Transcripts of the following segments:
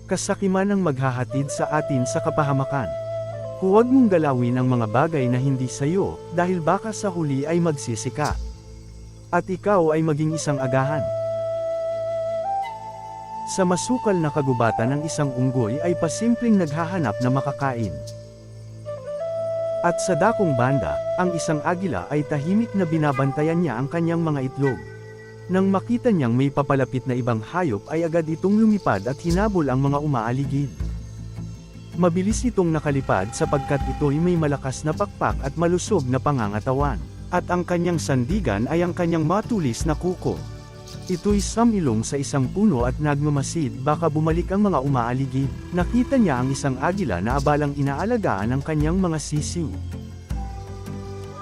kasakiman ang maghahatid sa atin sa kapahamakan. Huwag mong galawin ang mga bagay na hindi sayo, dahil baka sa huli ay magsisika. At ikaw ay maging isang agahan. Sa masukal na kagubatan ng isang unggoy ay pasimpleng naghahanap na makakain. At sa dakong banda, ang isang agila ay tahimik na binabantayan niya ang kanyang mga itlog. Nang makita niyang may papalapit na ibang hayop ay agad itong lumipad at hinabol ang mga umaaligid. Mabilis itong nakalipad sapagkat ito'y may malakas na pakpak at malusog na pangangatawan. At ang kanyang sandigan ay ang kanyang matulis na kuko. Ito'y sumilong sa isang puno at nagmamasid baka bumalik ang mga umaaligid. Nakita niya ang isang agila na abalang inaalagaan ang kanyang mga sisiw.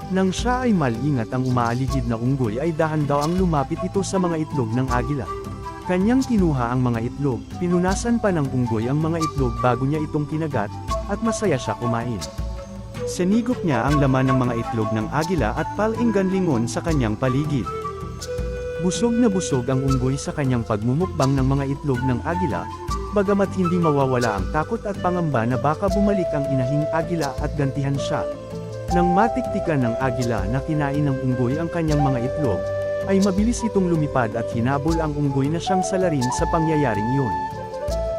Nang siya ay malingat ang umaaligid na unggoy ay dahan-daw ang lumapit ito sa mga itlog ng agila. Kanyang kinuha ang mga itlog, pinunasan pa ng unggoy ang mga itlog bago niya itong kinagat, at masaya siya kumain. Sinigop niya ang laman ng mga itlog ng agila at palenggan lingon sa kanyang paligid. Busog na busog ang unggoy sa kanyang pagmumukbang ng mga itlog ng agila, bagamat hindi mawawala ang takot at pangamba na baka bumalik ang inahing agila at gantihan siya. Nang matiktikan ng agila na kinain ng unggoy ang kanyang mga itlog, ay mabilis itong lumipad at hinabol ang unggoy na siyang salarin sa pangyayaring iyon.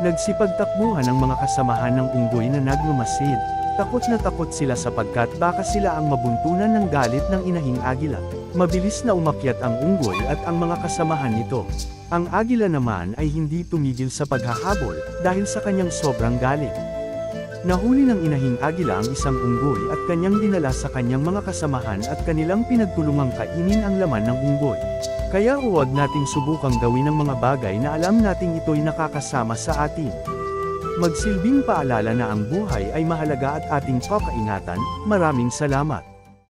Nagsipagtakbuhan ang mga kasamahan ng unggoy na nagmamasid. Takot na takot sila sapagkat baka sila ang mabuntunan ng galit ng inahing agila. Mabilis na umakyat ang unggoy at ang mga kasamahan nito. Ang agila naman ay hindi tumigil sa paghahabol dahil sa kanyang sobrang galit. Nahuli ng inahing agila ang isang unggoy at kanyang dinala sa kanyang mga kasamahan at kanilang pinagtulungang kainin ang laman ng unggoy. Kaya huwag nating subukang gawin ang mga bagay na alam nating ito'y nakakasama sa atin. Magsilbing paalala na ang buhay ay mahalaga at ating pakaingatan. Maraming salamat.